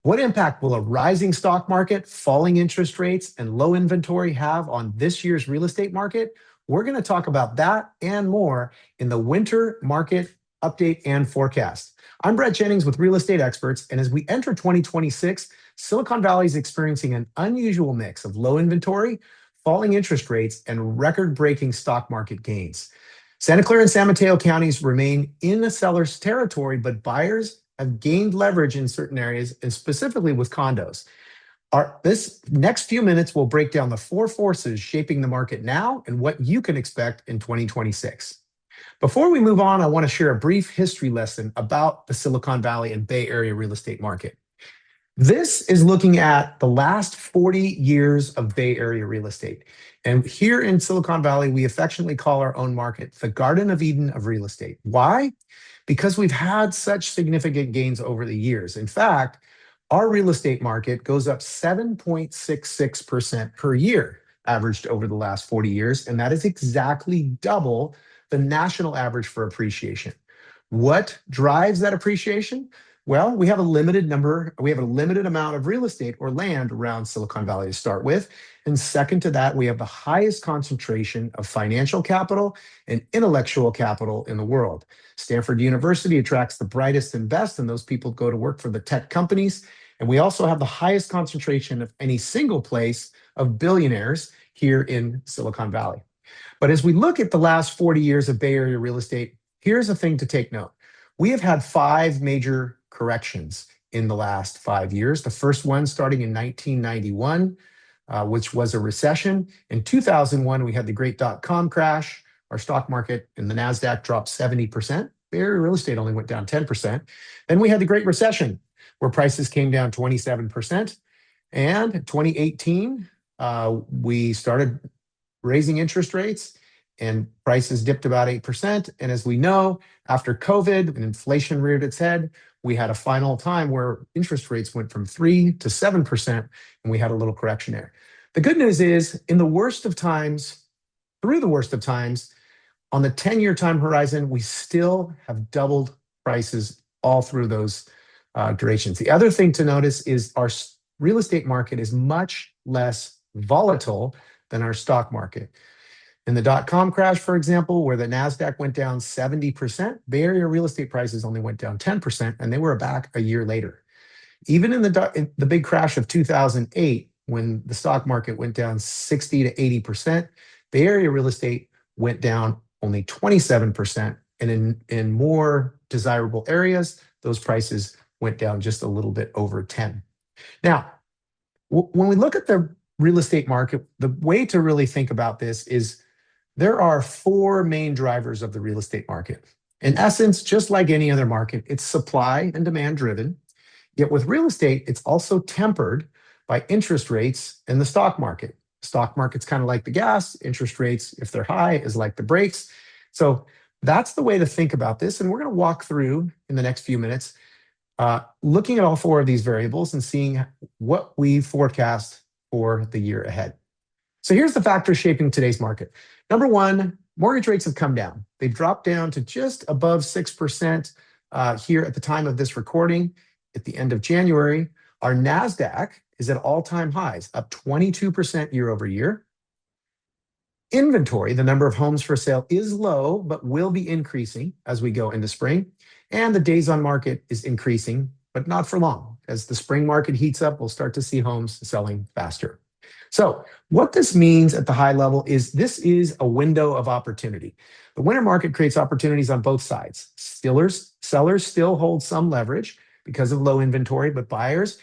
What impact will a rising stock market, falling interest rates, and low inventory have on this year's real estate market? We're going to talk about that and more in the winter market update and forecast. I'm Brett Jennings with Real Estate Experts, and as we enter 2026, Silicon Valley is experiencing an unusual mix of low inventory, falling interest rates, and record-breaking stock market gains. Santa Clara and San Mateo counties remain in the seller's territory, but buyers have gained leverage in certain areas, and specifically with condos. This next few minutes will break down the four forces shaping the market now and what you can expect in 2026. Before we move on, I want to share a brief history lesson about the Silicon Valley and Bay Area real estate market. This is looking at the last 40 years of Bay Area real estate. And here in Silicon Valley, we affectionately call our own market the Garden of Eden of real estate. Why? Because we've had such significant gains over the years. In fact, our real estate market goes up 7.66% per year, averaged over the last 40 years. And that is exactly double the national average for appreciation. What drives that appreciation? Well, we have a limited amount of real estate or land around Silicon Valley to start with. And second to that, we have the highest concentration of financial capital and intellectual capital in the world. Stanford University attracts the brightest and best, and those people go to work for the tech companies. And we also have the highest concentration of any single place of billionaires here in Silicon Valley. But as we look at the last 40 years of Bay Area real estate, here's a thing to take note. We have had five major corrections in the last 5 years. The first one starting in 1991, which was a recession. In 2001, we had the great dot-com crash. Our stock market and the NASDAQ dropped 70%. Bay Area real estate only went down 10%. Then we had the Great Recession, where prices came down 27%. And in 2018, we started raising interest rates and prices dipped about 8%. And as we know, after COVID and inflation reared its head, we had a final time where interest rates went from 3 to 7%, and we had a little correction there. The good news is, through the worst of times, on the 10-year time horizon, we still have doubled prices all through those durations. The other thing to notice is our real estate market is much less volatile than our stock market. In the dot-com crash, for example, where the NASDAQ went down 70%, Bay Area real estate prices only went down 10%, and they were back a year later. Even in the big crash of 2008, when the stock market went down 60 to 80%, Bay Area real estate went down only 27%, and in more desirable areas, those prices went down just a little bit over 10. Now, when we look at the real estate market, the way to really think about this is there are four main drivers of the real estate market. In essence, just like any other market, it's supply and demand driven. Yet with real estate, it's also tempered by interest rates in the stock market. Stock market's kind of like the gas. Interest rates, if they're high, is like the brakes. So that's the way to think about this. And we're going to walk through in the next few minutes, looking at all four of these variables and seeing what we forecast for the year ahead. So here's the factors shaping today's market. Number one, mortgage rates have come down. They've dropped down to just above 6% here at the time of this recording at the end of January. Our NASDAQ is at all-time highs, up 22% year over year. Inventory, the number of homes for sale, is low, but will be increasing as we go into spring. And the days on market is increasing, but not for long. As the spring market heats up, we'll start to see homes selling faster. So what this means at the high level is this is a window of opportunity. The winter market creates opportunities on both sides. Sellers still hold some leverage because of low inventory, but buyers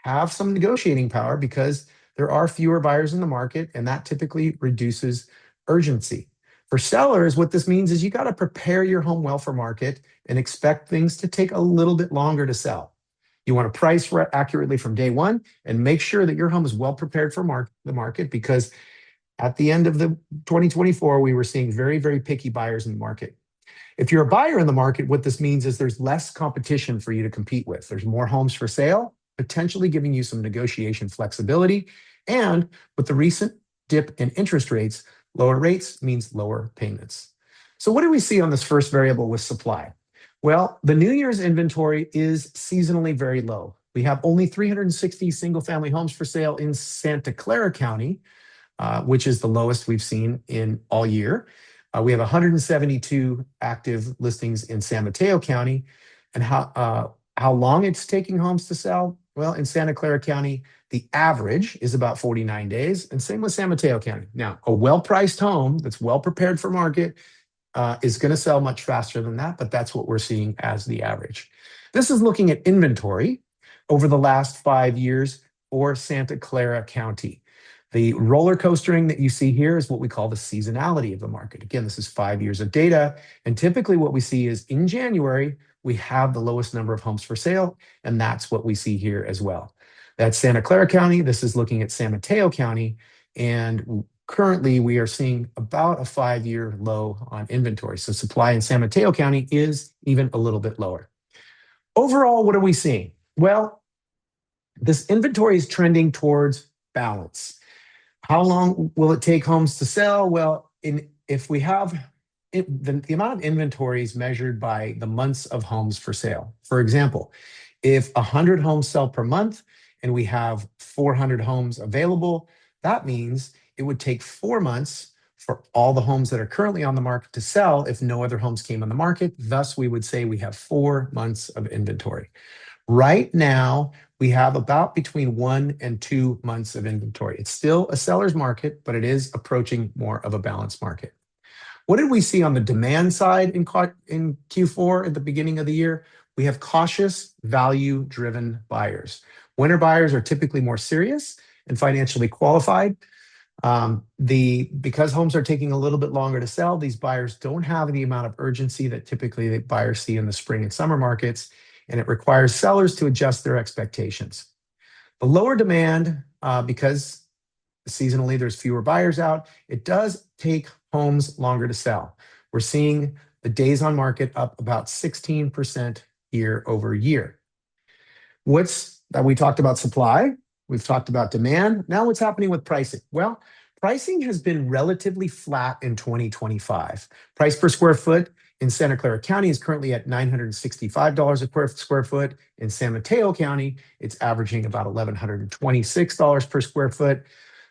have some negotiating power because there are fewer buyers in the market, and that typically reduces urgency. For sellers, what this means is you got to prepare your home well for market and expect things to take a little bit longer to sell. You want to price accurately from day one and make sure that your home is well prepared for the market, because at the end of the 2024, we were seeing very, very picky buyers in the market. If you're a buyer in the market, what this means is there's less competition for you to compete with. There's more homes for sale, potentially giving you some negotiation flexibility. And with the recent dip in interest rates, lower rates means lower payments. So what do we see on this first variable with supply? Well, the New Year's inventory is seasonally very low. We have only 360 single-family homes for sale in Santa Clara County, which is the lowest we've seen in all year. We have 172 active listings in San Mateo County. And how long it's taking homes to sell? Well, in Santa Clara County, the average is about 49 days, and same with San Mateo County. Now, a well-priced home that's well prepared for market is going to sell much faster than that, but that's what we're seeing as the average. This is looking at inventory over the last 5 years for Santa Clara County. The roller coastering that you see here is what we call the seasonality of the market. Again, this is 5 years of data, and typically what we see is in January, we have the lowest number of homes for sale, and that's what we see here as well. That's Santa Clara County. This is looking at San Mateo County, and currently we are seeing about a 5-year low on inventory. So supply in San Mateo County is even a little bit lower. Overall, what are we seeing? Well, this inventory is trending towards balance. How long will it take homes to sell? Well, if we have the amount of inventory is measured by the months of homes for sale. For example, if 100 homes sell per month and we have 400 homes available, that means it would take 4 months for all the homes that are currently on the market to sell if no other homes came on the market. Thus, we would say we have 4 months of inventory. Right now, we have about between 1 and 2 months of inventory. It's still a seller's market, but it is approaching more of a balanced market. What did we see on the demand side in Q4 at the beginning of the year? We have cautious, value-driven buyers. Winter buyers are typically more serious and financially qualified. Because homes are taking a little bit longer to sell, these buyers don't have the amount of urgency that typically the buyers see in the spring and summer markets, and it requires sellers to adjust their expectations. The lower demand, because seasonally there's fewer buyers out, it does take homes longer to sell. We're seeing the days on market up about 16% year over year. We talked about supply, we've talked about demand. Now what's happening with pricing? Well, pricing has been relatively flat in 2025. Price per square foot in Santa Clara County is currently at $965 a square foot. In San Mateo County, it's averaging about $1,126 per square foot.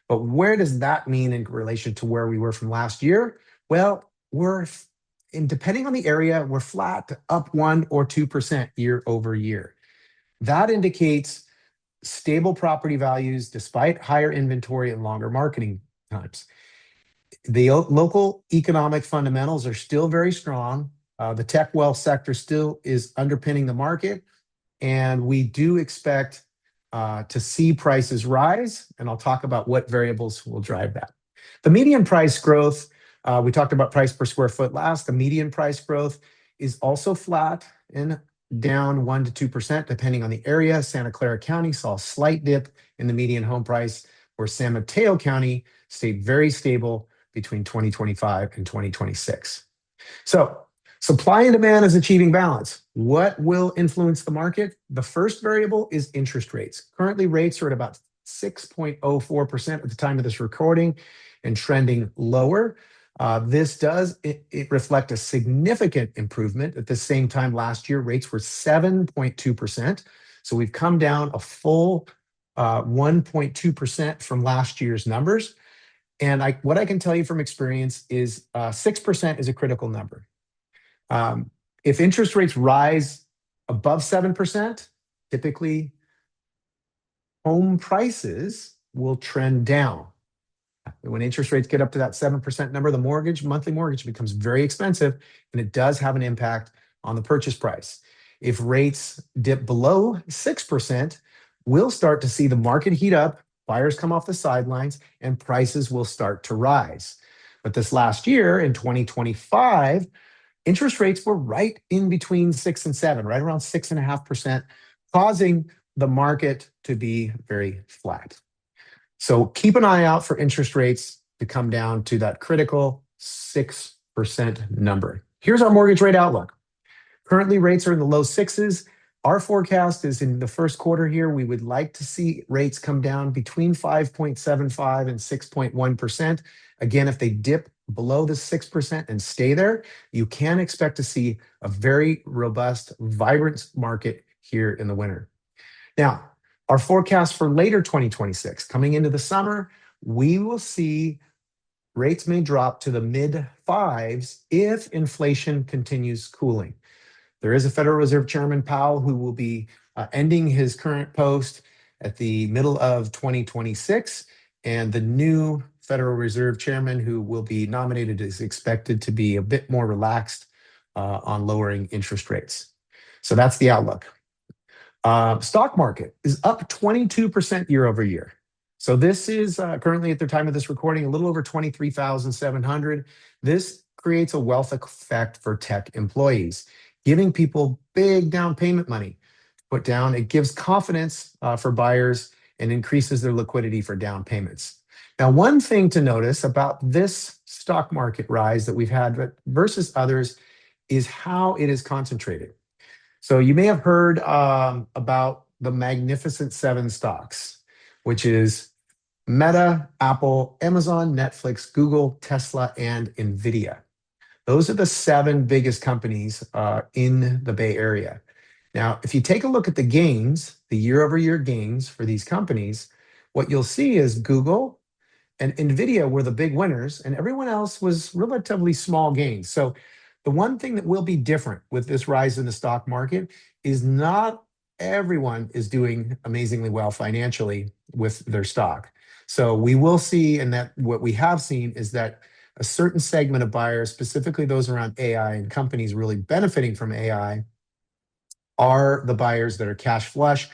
But where does that mean in relation to where we were from last year? Well, depending on the area, we're flat to up 1 or 2% year over year. That indicates stable property values despite higher inventory and longer marketing times. The local economic fundamentals are still very strong. The tech wealth sector still is underpinning the market, and we do expect to see prices rise, and I'll talk about what variables will drive that. The median price growth, we talked about price per square foot last. The median price growth is also flat and down 1 to 2% depending on the area. Santa Clara County saw a slight dip in the median home price, where San Mateo County stayed very stable between 2025 and 2026. So supply and demand is achieving balance. What will influence the market? The first variable is interest rates. Currently, rates are at about 6.04% at the time of this recording and trending lower. This does reflect a significant improvement. At the same time last year, rates were 7.2%. So we've come down a full 1.2% from last year's numbers. And what I can tell you from experience is 6% is a critical number. If interest rates rise above 7%, typically home prices will trend down. When interest rates get up to that 7% number, the monthly mortgage becomes very expensive, and it does have an impact on the purchase price. If rates dip below 6%, we'll start to see the market heat up, buyers come off the sidelines, and prices will start to rise. But this last year, in 2025, interest rates were right in between 6 and 7, right around 6.5%, causing the market to be very flat. So keep an eye out for interest rates to come down to that critical 6% number. Here's our mortgage rate outlook. Currently, rates are in the low 6s. Our forecast is in the first quarter here, we would like to see rates come down between 5.75 and 6.1%. Again, if they dip below the 6% and stay there, you can expect to see a very robust, vibrant market here in the winter. Now, our forecast for later 2026, coming into the summer, we will see rates may drop to the mid fives if inflation continues cooling. There is a Federal Reserve Chairman Powell who will be ending his current post at the middle of 2026, and the new Federal Reserve Chairman who will be nominated is expected to be a bit more relaxed on lowering interest rates. So that's the outlook. Stock market is up 22% year over year. So this is currently at the time of this recording, a little over 23,700. This creates a wealth effect for tech employees, giving people big down payment money to put down. It gives confidence for buyers and increases their liquidity for down payments. Now, one thing to notice about this stock market rise that we've had versus others is how it is concentrated. So you may have heard about the Magnificent Seven stocks, which is Meta, Apple, Amazon, Netflix, Google, Tesla, and NVIDIA. Those are the 7 biggest companies in the Bay Area. Now, if you take a look at the gains, the year-over-year gains for these companies, what you'll see is Google and NVIDIA were the big winners, and everyone else was relatively small gains. So the one thing that will be different with this rise in the stock market is not everyone is doing amazingly well financially with their stock. So we will see, and that what we have seen is that a certain segment of buyers, specifically those around AI and companies really benefiting from AI, are the buyers that are cash flush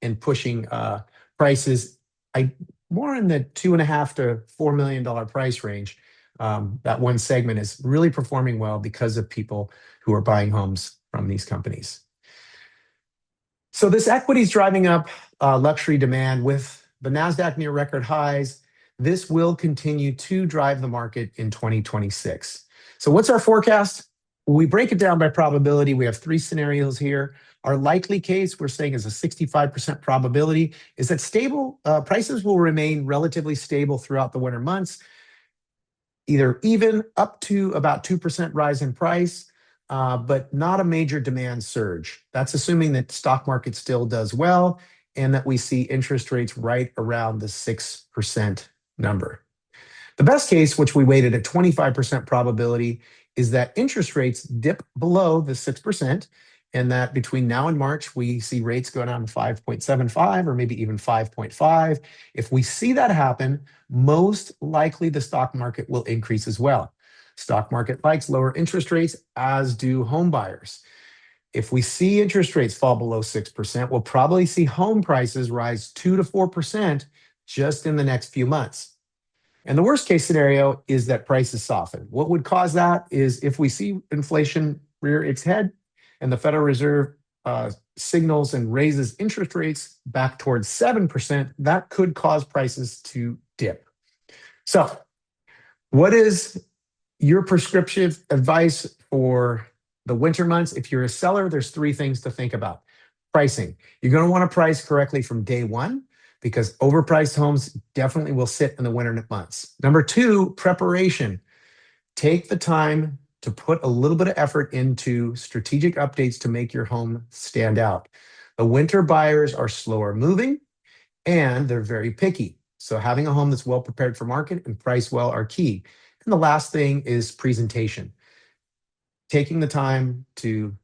and pushing prices more in the $2.5 to $4 million price range. That one segment is really performing well because of people who are buying homes from these companies. So this equity is driving up luxury demand with the NASDAQ near record highs. This will continue to drive the market in 2026. So what's our forecast? We break it down by probability. We have 3 scenarios here. Our likely case, we're saying, is a 65% probability, is that stable prices will remain relatively stable throughout the winter months, either even up to about 2% rise in price, but not a major demand surge. That's assuming that stock market still does well and that we see interest rates right around the 6% number. The best case, which we weighted at 25% probability, is that interest rates dip below the 6%, and that between now and March, we see rates go down to 5.75 or maybe even 5.5. If we see that happen, most likely the stock market will increase as well. Stock market likes lower interest rates, as do home buyers. If we see interest rates fall below 6%, we'll probably see home prices rise 2 to 4% just in the next few months. And the worst case scenario is that prices soften. What would cause that is if we see inflation rear its head and the Federal Reserve signals and raises interest rates back towards 7%, that could cause prices to dip. So what is your prescriptive advice for the winter months? If you're a seller, there's 3 things to think about. Pricing. You're going to want to price correctly from day one, because overpriced homes definitely will sit in the winter months. Number 2, preparation. Take the time to put a little bit of effort into strategic updates to make your home stand out. The winter buyers are slower moving and they're very picky. So having a home that's well prepared for market and priced well are key. And the last thing is presentation. Taking the time to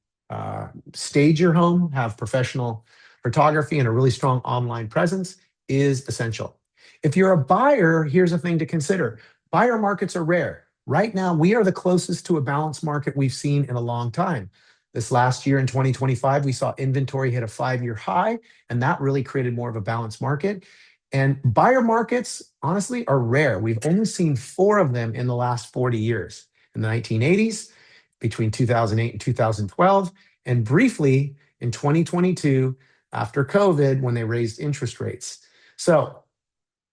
stage your home, have professional photography and a really strong online presence is essential. If you're a buyer, here's a thing to consider. Buyer markets are rare. Right now, we are the closest to a balanced market we've seen in a long time. This last year in 2025, we saw inventory hit a 5-year high, and that really created more of a balanced market. And buyer markets, honestly, are rare. We've only seen 4 of them in the last 40 years. In the 1980s, between 2008 and 2012, and briefly in 2022 after COVID when they raised interest rates. So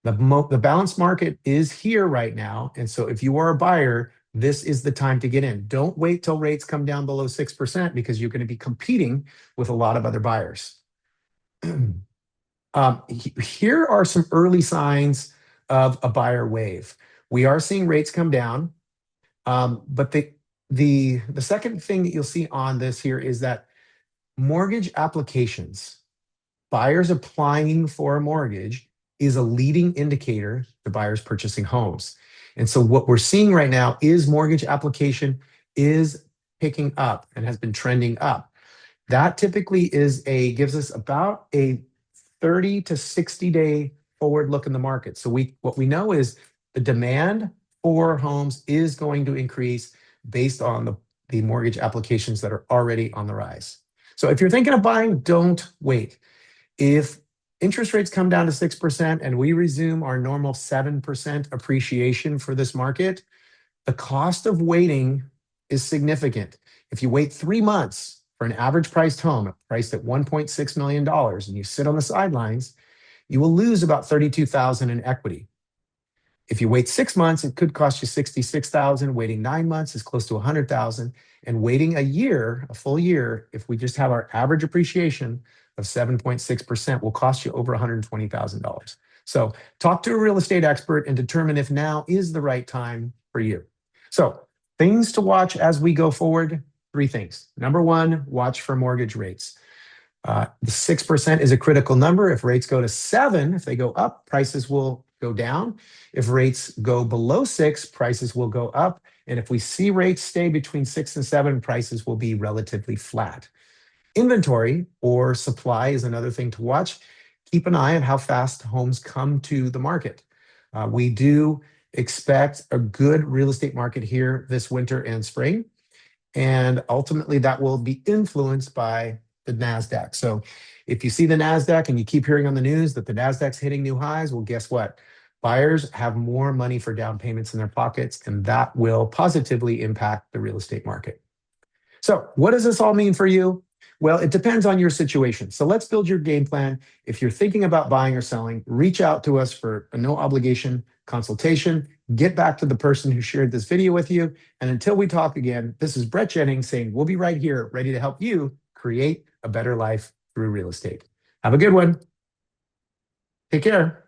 the balanced market is here right now. And so if you are a buyer, this is the time to get in. Don't wait till rates come down below 6% because you're going to be competing with a lot of other buyers. Here are some early signs of a buyer wave. We are seeing rates come down, but the second thing that you'll see on this here is that mortgage applications buyers applying for a mortgage is a leading indicator to buyers purchasing homes. And so what we're seeing right now is mortgage application is picking up and has been trending up. That typically gives us about a 30 to 60 day forward look in the market. So what we know is the demand for homes is going to increase based on the mortgage applications that are already on the rise. So if you're thinking of buying, don't wait. If interest rates come down to 6% and we resume our normal 7% appreciation for this market, the cost of waiting is significant. If you wait 3 months for an average priced home priced at $1.6 million and you sit on the sidelines, you will lose about $32,000 in equity. If you wait 6 months, it could cost you $66,000. Waiting 9 months is close to $100,000. And waiting a full year, if we just have our average appreciation of 7.6%, will cost you over $120,000. So talk to a real estate expert and determine if now is the right time for you. So things to watch as we go forward, 3 things. Number 1, watch for mortgage rates. The 6% is a critical number. If rates go to 7, if they go up, prices will go down. If rates go below 6, prices will go up. And if we see rates stay between 6 and 7, prices will be relatively flat. Inventory or supply is another thing to watch. Keep an eye on how fast homes come to the market. We do expect a good real estate market here this winter and spring. And ultimately, that will be influenced by the NASDAQ. So if you see the NASDAQ and you keep hearing on the news that the NASDAQ's hitting new highs, well, guess what? Buyers have more money for down payments in their pockets, and that will positively impact the real estate market. So what does this all mean for you? Well, it depends on your situation. So let's build your game plan. If you're thinking about buying or selling, reach out to us for a no obligation consultation. Get back to the person who shared this video with you. And until we talk again, this is Brett Jennings saying we'll be right here ready to help you create a better life through real estate. Have a good one. Take care.